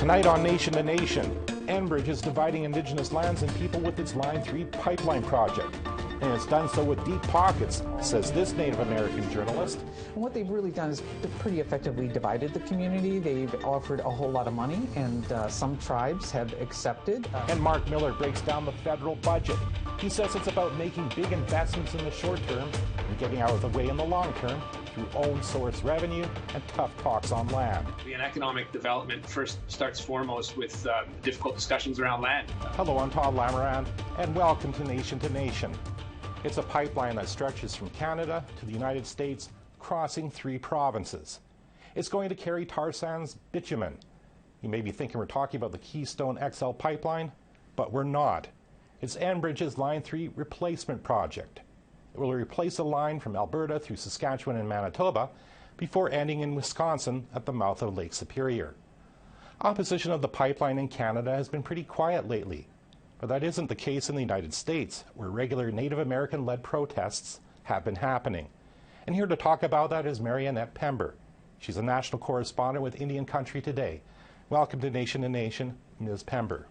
Tonight on Nation to Nation, Enbridge is dividing Indigenous lands and people with its Line 3 pipeline project. And it's done so with deep pockets, says this Native American journalist. And what they've really done is pretty effectively divided the community. They've offered a whole lot of money, and some tribes have accepted. And Marc Miller breaks down the federal budget. He says it's about making big investments in the short term and getting out of the way in the long term through own source revenue and tough talks on land. And economic development first starts foremost with difficult discussions around land. Hello, I'm Todd Lamarand, and welcome to Nation to Nation. It's a pipeline that stretches from Canada to the United States, crossing 3 provinces. It's going to carry tar sands bitumen. You may be thinking we're talking about the Keystone XL pipeline, but we're not. It's Enbridge's Line 3 replacement project. It will replace a line from Alberta through Saskatchewan and Manitoba before ending in Wisconsin at the mouth of Lake Superior. Opposition of the pipeline in Canada has been pretty quiet lately. But that isn't the case in the United States, where regular Native American-led protests have been happening. And here to talk about that is Mariannette Pember. She's a national correspondent with Indian Country Today. Welcome to Nation to Nation, Ms. Pember.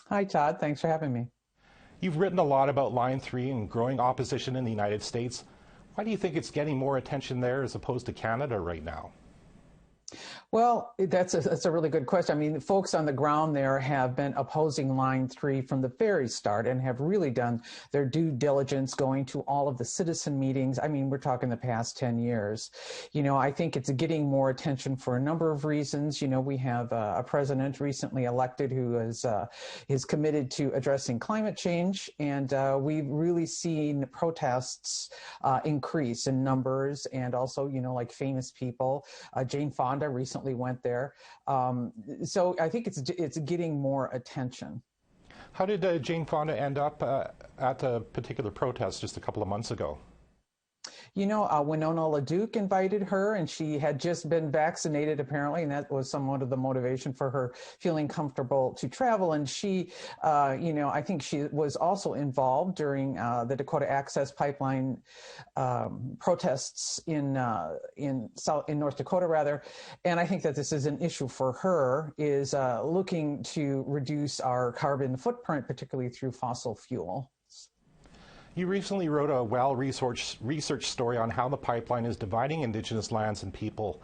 Hi, Todd. Thanks for having me. You've written a lot about Line 3 and growing opposition in the United States. Why do you think it's getting more attention there as opposed to Canada right now? Well, that's a really good question. I mean, the folks on the ground there have been opposing Line 3 from the very start and have really done their due diligence, going to all of the citizen meetings. I mean, we're talking the past 10 years. You know, I think it's getting more attention for a number of reasons. You know, we have a president recently elected who is committed to addressing climate change, and we've really seen protests increase in numbers, and also, you know, like famous people. Jane Fonda recently went there. So I think it's getting more attention. How did Jane Fonda end up at a particular protest just a couple of months ago? You know, Winona LaDuke invited her, and she had just been vaccinated, apparently, and that was somewhat of the motivation for her feeling comfortable to travel. And she, you know, I think she was also involved during the Dakota Access pipeline protests in North Dakota, rather. And I think that this is an issue for her, is looking to reduce our carbon footprint, particularly through fossil fuel. You recently wrote a well-researched story on how the pipeline is dividing Indigenous lands and people,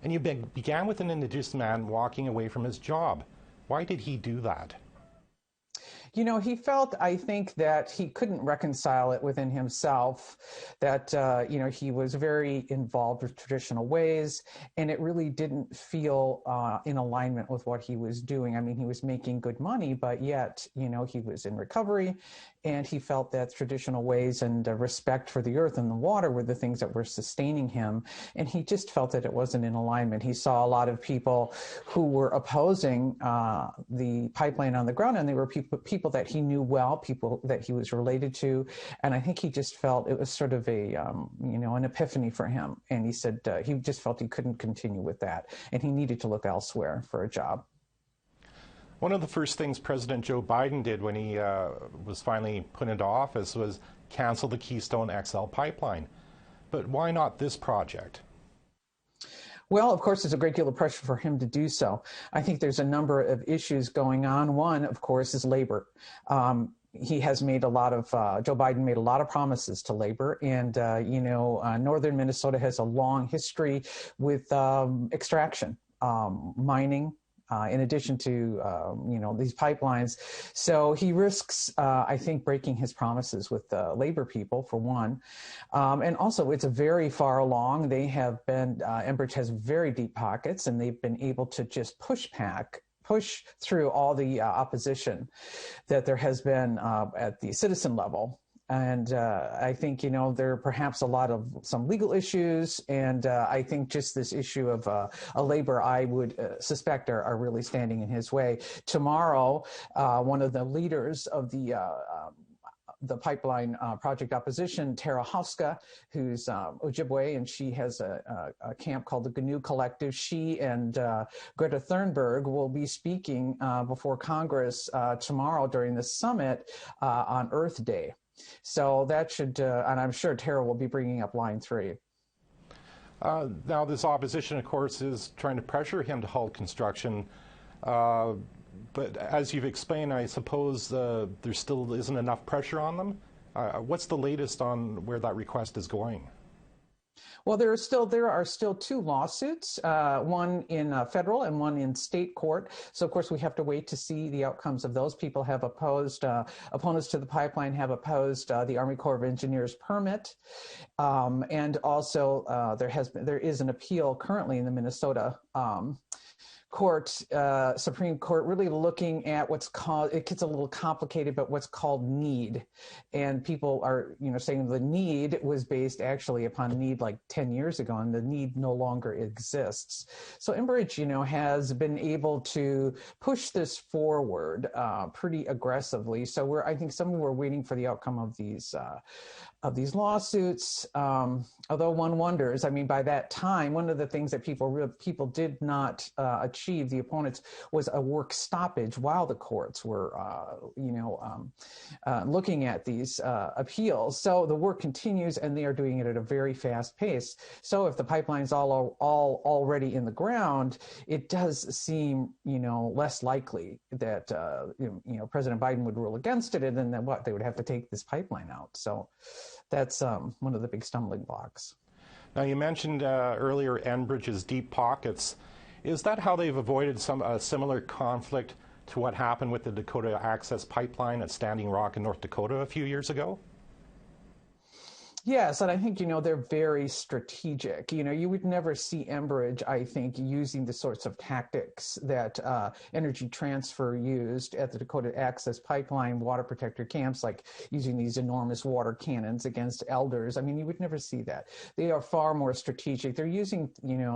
and you began with an Indigenous man walking away from his job. Why did he do that? You know, he felt, I think, that he couldn't reconcile it within himself, that, you know, he was very involved with traditional ways, and it really didn't feel in alignment with what he was doing. I mean, he was making good money, but yet, you know, he was in recovery, and he felt that traditional ways and respect for the earth and the water were the things that were sustaining him, and he just felt that it wasn't in alignment. He saw a lot of people who were opposing the pipeline on the ground, and they were people that he knew well, people that he was related to, and I think he just felt it was sort of a, you know, an epiphany for him, and he said he just felt he couldn't continue with that, and he needed to look elsewhere for a job. One of the first things President Joe Biden did when he was finally put into office was cancel the Keystone XL pipeline. But why not this project? Well, of course, there's a great deal of pressure for him to do so. I think there's a number of issues going on. One, of course, is labor. He has made a lot of, Joe Biden made a lot of promises to labor, and, you know, northern Minnesota has a long history with extraction, mining, in addition to, you know, these pipelines. So he risks, I think, breaking his promises with labor people, for one. And also, it's very far along. They have been, Enbridge has very deep pockets, and they've been able to just push through all the opposition that there has been at the citizen level. And I think, you know, there are perhaps some legal issues, and I think just this issue of a labor, I would suspect, are really standing in his way. Tomorrow, one of the leaders of the pipeline project opposition, Tara Houska, who's Ojibwe, and she has a camp called the GNU Collective. She and Greta Thunberg will be speaking before Congress tomorrow during the summit on Earth Day. So that should, and I'm sure Tara will be bringing up Line 3. Now, this opposition, of course, is trying to pressure him to halt construction. But as you've explained, I suppose there still isn't enough pressure on them. What's the latest on where that request is going? Well, there are still two lawsuits, one in federal and one in state court. So, of course, we have to wait to see the outcomes of those. People have opposed, opponents to the pipeline have opposed the Army Corps of Engineers permit, and also there is an appeal currently in the Minnesota court, Supreme Court, really looking at what's called, it gets a little complicated, but what's called need. And people are, saying the need was based actually upon need like 10 years ago, and the need no longer exists. So Enbridge, has been able to push this forward pretty aggressively. So I think some were waiting for the outcome of these lawsuits. Although one wonders, by that time, one of the things that people did not achieve, the opponents, was a work stoppage while the courts were, looking at these appeals. So the work continues, and they are doing it at a very fast pace. So if the pipeline's all already in the ground, it does seem, less likely that, President Biden would rule against it, and then they would have to take this pipeline out. So that's one of the big stumbling blocks. Now, you mentioned earlier Enbridge's deep pockets. Is that how they've avoided a similar conflict to what happened with the Dakota Access pipeline at Standing Rock in North Dakota a few years ago? Yes, and I think, they're very strategic. You would never see Enbridge, I think, using the sorts of tactics that Energy Transfer used at the Dakota Access pipeline water protector camps, like using these enormous water cannons against elders. You would never see that. They are far more strategic. They're using,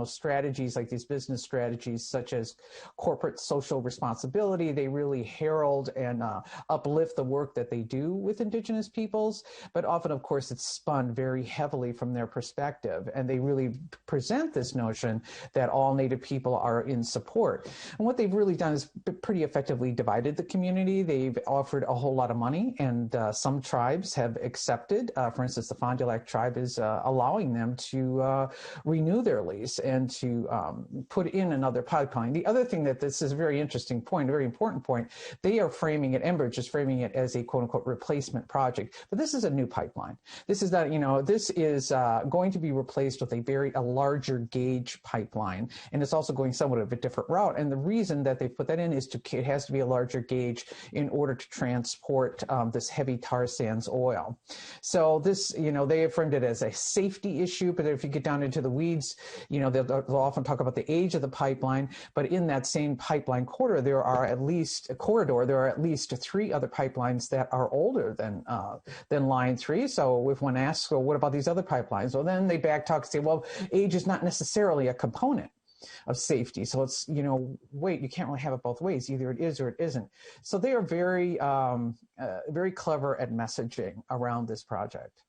strategies like these business strategies, such as corporate social responsibility. They really herald and uplift the work that they do with Indigenous peoples, but often, of course, it's spun very heavily from their perspective, and they really present this notion that all Native people are in support. And what they've really done is pretty effectively divided the community. They've offered a whole lot of money, and some tribes have accepted. For instance, the Fond du Lac tribe is allowing them to renew their lease and to put in another pipeline. The other thing that this is a very interesting point, a very important point, they are framing it, Enbridge is framing it as a quote-unquote replacement project. But this is a new pipeline. This is not, this is going to be replaced with a larger gauge pipeline, and it's also going somewhat of a different route. And the reason that they put that in is it has to be a larger gauge in order to transport this heavy tar sands oil. So this, they have framed it as a safety issue, but if you get down into the weeds, they'll often talk about the age of the pipeline. But in that same pipeline corridor, there are at least 3 other pipelines that are older than Line 3. So if one asks, well, what about these other pipelines? Well, then they backtalk and say, well, age is not necessarily a component of safety. So it's, wait, you can't really have it both ways. Either it is or it isn't. So they are very, very clever at messaging around this project.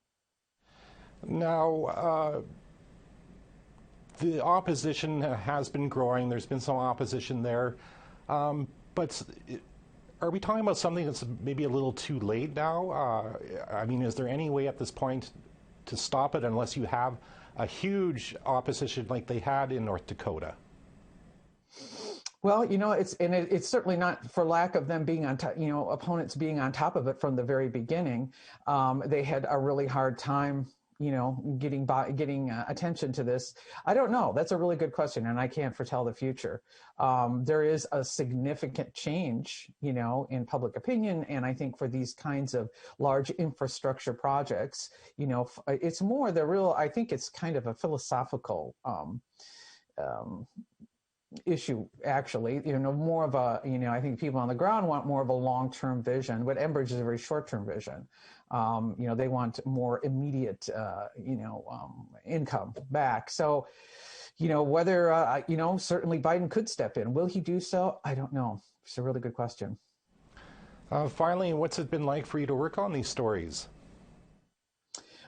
Now, the opposition has been growing. There's been some opposition there. But are we talking about something that's maybe a little too late now? Is there any way at this point to stop it unless you have a huge opposition like they had in North Dakota? Well, it's certainly not for lack of them being on top, opponents being on top of it from the very beginning. They had a really hard time, getting attention to this. I don't know. That's a really good question, and I can't foretell the future. There is a significant change, in public opinion, and I think for these kinds of large infrastructure projects, it's more I think it's kind of a philosophical issue, actually, more of a, I think people on the ground want more of a long-term vision, but Enbridge is a very short-term vision. They want more immediate, income back. So, whether, certainly Biden could step in. Will he do so? I don't know. It's a really good question. Finally, what's it been like for you to work on these stories?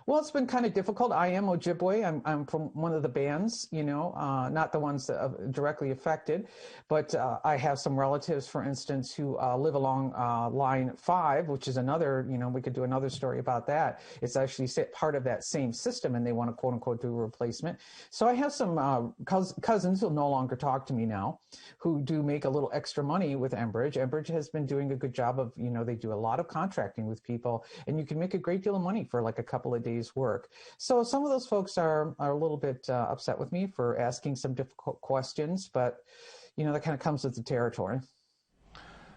Well, it's been kind of difficult. I am Ojibwe. I'm from one of the bands, not the ones that are directly affected, but I have some relatives, for instance, who live along Line 5, which is another, we could do another story about that. It's actually part of that same system, and they want to, quote unquote, do a replacement. So I have some cousins who no longer talk to me now, who do make a little extra money with Enbridge. Enbridge has been doing a good job of, they do a lot of contracting with people, and you can make a great deal of money for like a couple of days work. So some of those folks are a little bit upset with me for asking some difficult questions, but that kind of comes with the territory.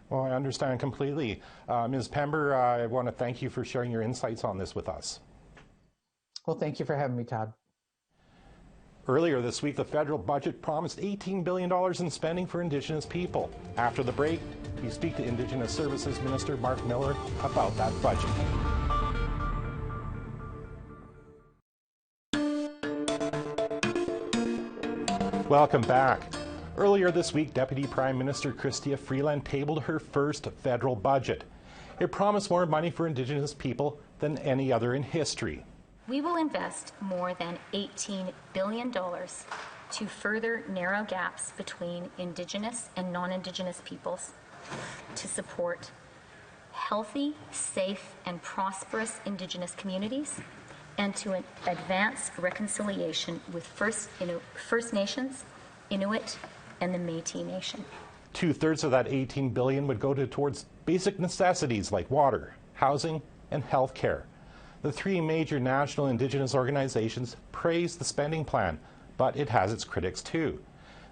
Well, I understand completely. Ms. Pember, I want to thank you for sharing your insights on this with us. Well, thank you for having me, Todd. Earlier this week, the federal budget promised $18 billion in spending for Indigenous people. After the break, we speak to Indigenous Services Minister Marc Miller about that budget. Welcome back. Earlier this week, Deputy Prime Minister Chrystia Freeland tabled her first federal budget. It promised more money for Indigenous people than any other in history. We will invest more than $18 billion to further narrow gaps between Indigenous and non-Indigenous peoples, to support healthy, safe, and prosperous Indigenous communities, and to advance reconciliation with First Nations, Inuit, and the Métis Nation. 2/3 of that $18 billion would go towards basic necessities like water, housing, and health care. The three major national Indigenous organizations praised the spending plan, but it has its critics too.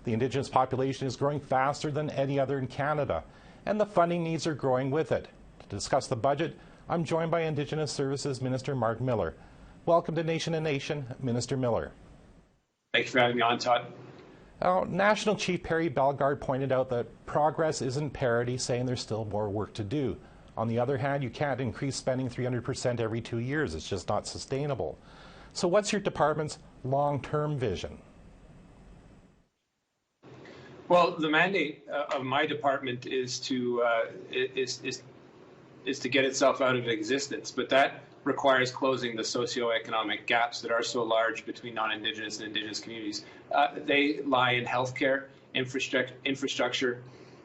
The Indigenous population is growing faster than any other in Canada, and the funding needs are growing with it. To discuss the budget, I'm joined by Indigenous Services Minister Marc Miller. Welcome to Nation to Nation, Minister Miller. Thank you for having me on, Todd. National Chief Perry Bellegarde pointed out that progress isn't parity, saying there's still more work to do. On the other hand, you can't increase spending 300% every 2 years. It's just not sustainable. So what's your department's long-term vision? Well, the mandate of my department is to get itself out of existence, but that requires closing the socioeconomic gaps that are so large between non-Indigenous and Indigenous communities. They lie in healthcare, infrastructure,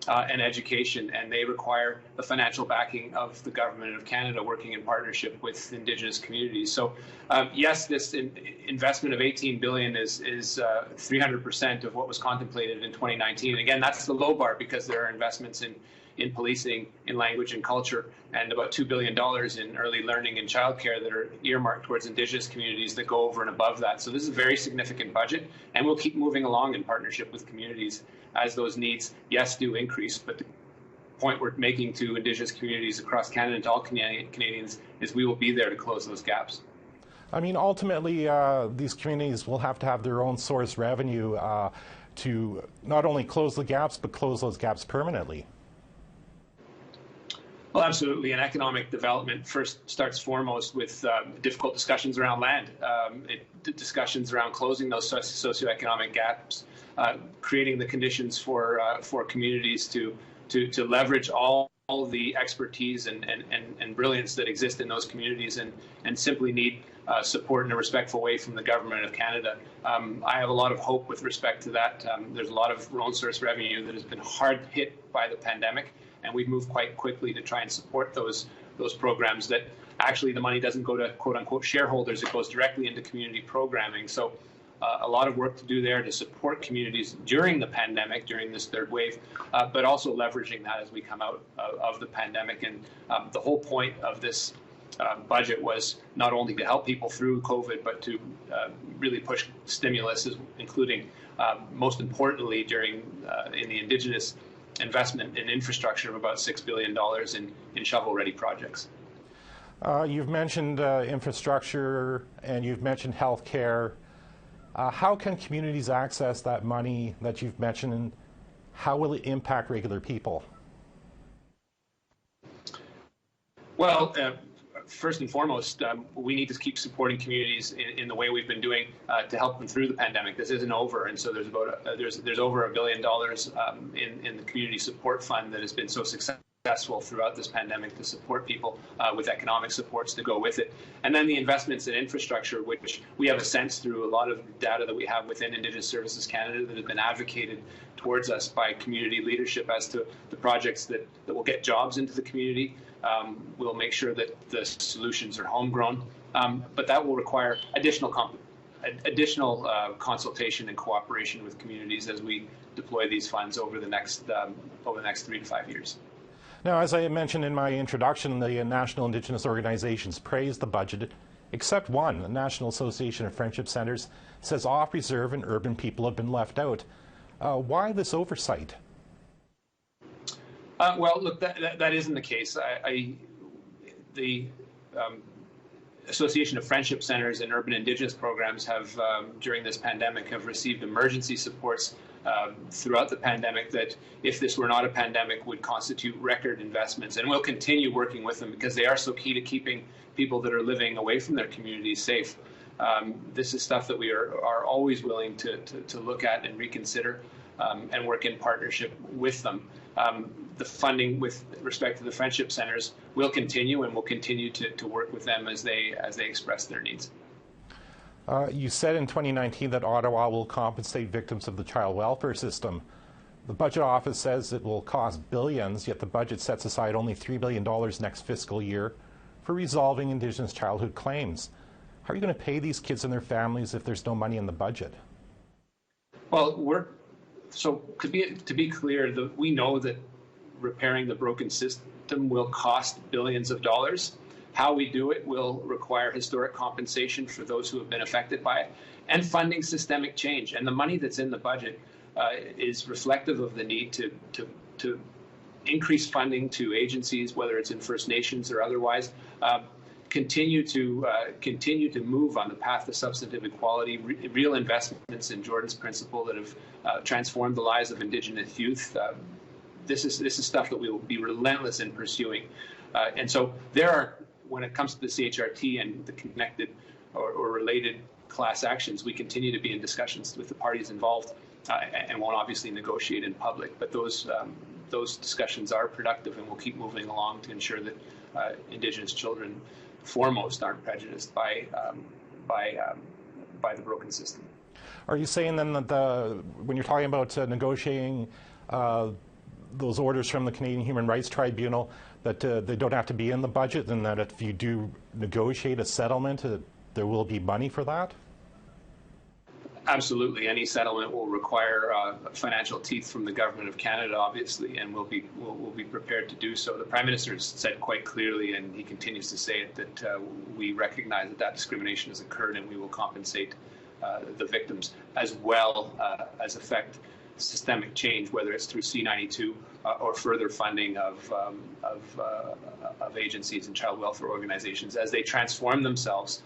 and education, and they require the financial backing of the Government of Canada working in partnership with Indigenous communities. So yes, this investment of $18 billion is 300% of what was contemplated in 2019. And again, that's the low bar because there are investments in policing, in language and culture, and about $2 billion in early learning and childcare that are earmarked towards Indigenous communities that go over and above that. So this is a very significant budget, and we'll keep moving along in partnership with communities as those needs, yes, do increase. But the point we're making to Indigenous communities across Canada and to all Canadians is we will be there to close those gaps. I mean, ultimately, these communities will have to have their own source revenue to not only close the gaps, but close those gaps permanently. Well, absolutely. And economic development first starts foremost with difficult discussions around land, discussions around closing those socioeconomic gaps, creating the conditions for communities to leverage all the expertise and brilliance that exist in those communities and simply need support in a respectful way from the Government of Canada. I have a lot of hope with respect to that. There's a lot of own source revenue that has been hard hit by the pandemic, and we've moved quite quickly to try and support those programs that actually the money doesn't go to quote-unquote shareholders, it goes directly into community programming. So a lot of work to do there to support communities during the pandemic, during this third wave, but also leveraging that as we come out of the pandemic. And the whole point of this budget was not only to help people through COVID, but to really push stimulus, including most importantly in the Indigenous investment in infrastructure of about $6 billion in shovel-ready projects. You've mentioned infrastructure and you've mentioned health care. How can communities access that money that you've mentioned, and how will it impact regular people? Well, first and foremost, we need to keep supporting communities in the way we've been doing to help them through the pandemic. This isn't over, and so there's over $1 billion in the community support fund that has been so successful successful throughout this pandemic to support people with economic supports to go with it. And then the investments in infrastructure, which we have a sense through a lot of data that we have within Indigenous Services Canada that have been advocated towards us by community leadership as to the projects that will get jobs into the community. We'll make sure that the solutions are homegrown, but that will require additional consultation and cooperation with communities as we deploy these funds over the next 3 to 5 years. Now, as I mentioned in my introduction, the national Indigenous organizations praised the budget, except one, the National Association of Friendship Centres, says off-reserve and urban people have been left out. Why this oversight? Well, look, that isn't the case. The Association of Friendship Centres and Urban Indigenous programs have, during this pandemic, have received emergency supports throughout the pandemic that, if this were not a pandemic, would constitute record investments. And we'll continue working with them because they are so key to keeping people that are living away from their communities safe. This is stuff that we are always willing to look at and reconsider and work in partnership with them. The funding with respect to the friendship centres will continue, and we'll continue to work with them as they express their needs. You said in 2019 that Ottawa will compensate victims of the child welfare system. The Budget Office says it will cost billions, yet the budget sets aside only $3 billion next fiscal year for resolving Indigenous childhood claims. How are you going to pay these kids and their families if there's no money in the budget? Well, to be clear, we know that repairing the broken system will cost billions of dollars. How we do it will require historic compensation for those who have been affected by it and funding systemic change. And the money that's in the budget is reflective of the need to increase funding to agencies, whether it's in First Nations or otherwise, continue to move on the path to substantive equality, real investments in Jordan's Principle that have transformed the lives of Indigenous youth. This is stuff that we will be relentless in pursuing. And so when it comes to the CHRT and the connected or related class actions, we continue to be in discussions with the parties involved and won't obviously negotiate in public. But those discussions are productive, and we'll keep moving along to ensure that Indigenous children foremost aren't prejudiced by the broken system. Are you saying then that when you're talking about negotiating those orders from the Canadian Human Rights Tribunal, that they don't have to be in the budget, and that if you do negotiate a settlement, there will be money for that? Absolutely. Any settlement will require financial teeth from the Government of Canada, obviously, and we'll be prepared to do so. The Prime Minister has said quite clearly, and he continues to say it, that we recognize that discrimination has occurred, and we will compensate the victims, as well as affect systemic change, whether it's through C-92 or further funding of agencies and child welfare organizations as they transform themselves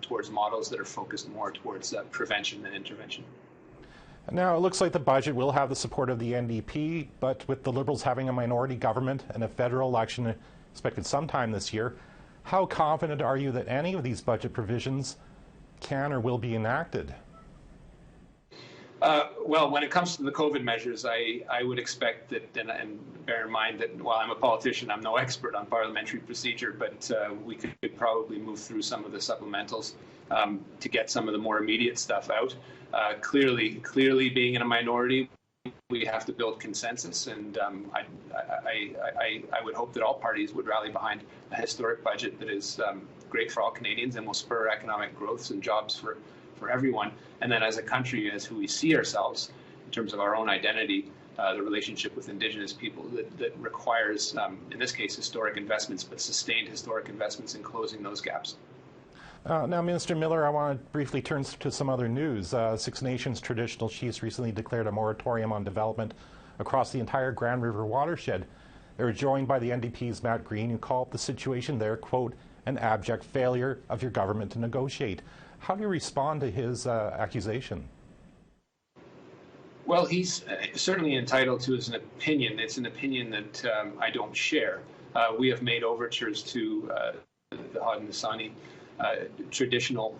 towards models that are focused more towards prevention than intervention. Now, it looks like the budget will have the support of the NDP, but with the Liberals having a minority government and a federal election expected sometime this year, how confident are you that any of these budget provisions can or will be enacted? Well, when it comes to the COVID measures, I would expect that, and bear in mind that while I'm a politician, I'm no expert on parliamentary procedure, but we could probably move through some of the supplementals to get some of the more immediate stuff out. Clearly being in a minority, we have to build consensus, and I would hope that all parties would rally behind a historic budget that is great for all Canadians and will spur economic growth and jobs for everyone. And then as a country, as who we see ourselves in terms of our own identity, the relationship with Indigenous people that requires, in this case, historic investments, but sustained historic investments in closing those gaps. Now, Minister Miller, I want to briefly turn to some other news. Six Nations traditional chiefs recently declared a moratorium on development across the entire Grand River watershed. They were joined by the NDP's Matt Green, who called the situation there, quote, an abject failure of your government to negotiate. How do you respond to his accusation? Well, he's certainly entitled to his opinion. It's an opinion that I don't share. We have made overtures to the Haudenosaunee traditional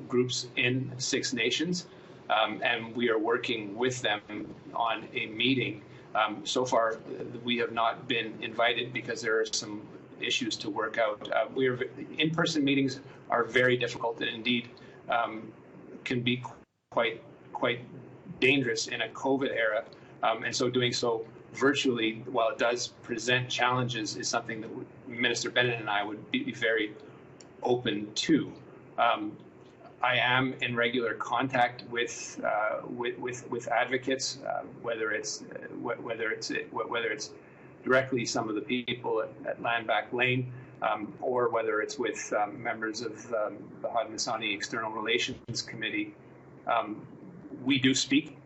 groups in Six Nations, and we are working with them on a meeting So far, we have not been invited because there are some issues to work out. In-person meetings are very difficult and indeed can be quite dangerous in a COVID era. And so doing so virtually, while it does present challenges, is something that Minister Bennett and I would be very open to. I am in regular contact with advocates, whether it's directly some of the people at Landback Lane, or whether it's with members of the Haudenosaunee External Relations Committee. We do speak,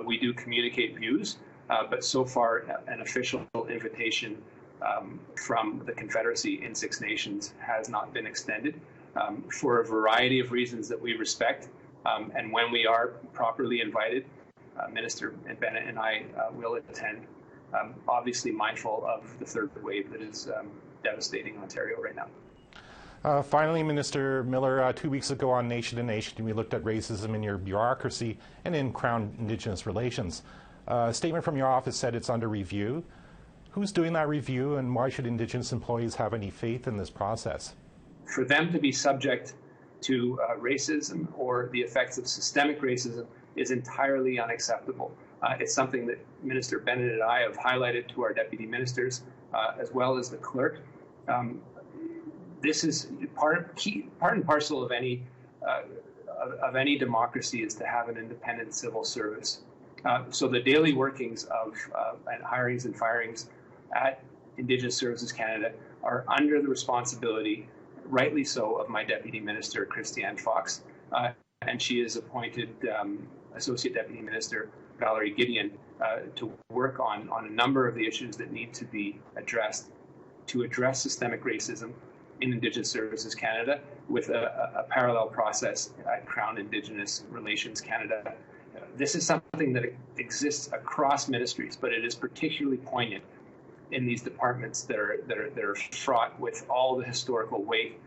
we do communicate views, but so far an official invitation from the Confederacy in Six Nations has not been extended. For a variety of reasons that we respect. And when we are properly invited, Minister Bennett and I will attend, obviously mindful of the third wave that is devastating Ontario right now. Finally, Minister Miller, 2 weeks ago on Nation to Nation, we looked at racism in your bureaucracy and in Crown Indigenous relations. A statement from your office said it's under review. Who's doing that review, and why should Indigenous employees have any faith in this process? For them to be subject to racism or the effects of systemic racism is entirely unacceptable. It's something that Minister Bennett and I have highlighted to our deputy ministers, as well as the clerk. This is part and parcel of any democracy, is to have an independent civil service. So the daily workings of hirings and firings at Indigenous Services Canada are under the responsibility, rightly so, of my Deputy Minister, Christiane Fox, and she has appointed Associate Deputy Minister Valerie Gideon to work on a number of the issues that need to be addressed to address systemic racism in Indigenous Services Canada, with a parallel process at Crown Indigenous Relations Canada. This is something that exists across ministries, but it is particularly poignant in these departments that are fraught with all the historical weight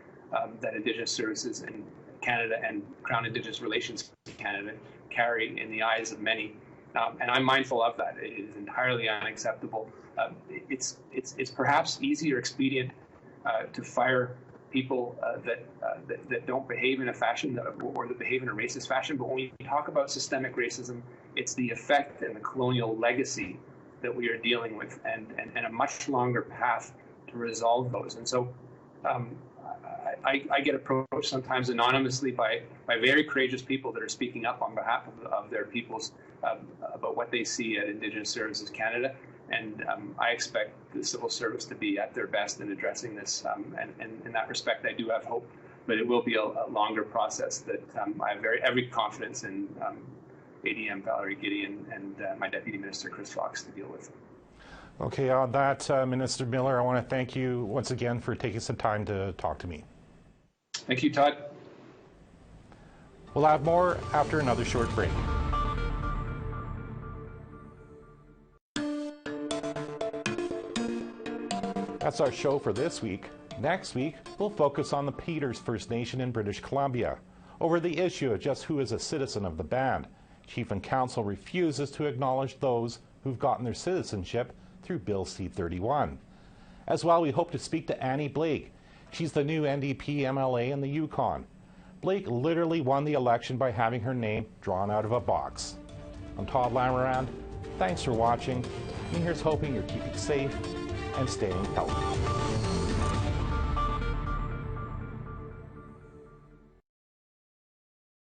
that Indigenous Services in Canada and Crown Indigenous Relations Canada carry in the eyes of many. And I'm mindful of that. It is entirely unacceptable. It's perhaps easy or expedient to fire people that don't behave in a fashion or that behave in a racist fashion. But when we talk about systemic racism, it's the effect and the colonial legacy that we are dealing with, and a much longer path to resolve those. And so I get approached sometimes anonymously by very courageous people that are speaking up on behalf of their peoples about what they see at Indigenous Services Canada. And I expect the civil service to be at their best in addressing this. And in that respect, I do have hope, but it will be a longer process that I have every confidence in ADM Valerie Gideon and my Deputy Minister Chris Fox to deal with. Okay, on that, Minister Miller, I want to thank you once again for taking some time to talk to me. Thank you, Todd. We'll have more after another short break. That's our show for this week. Next week, we'll focus on the Peters First Nation in British Columbia over the issue of just who is a citizen of the band. Chief and Council refuses to acknowledge those who've gotten their citizenship through Bill C-31. As well, we hope to speak to Annie Blake. She's the new NDP MLA in the Yukon. Blake literally won the election by having her name drawn out of a box. I'm Todd Lamarand. Thanks for watching, and here's hoping you're keeping safe and staying healthy.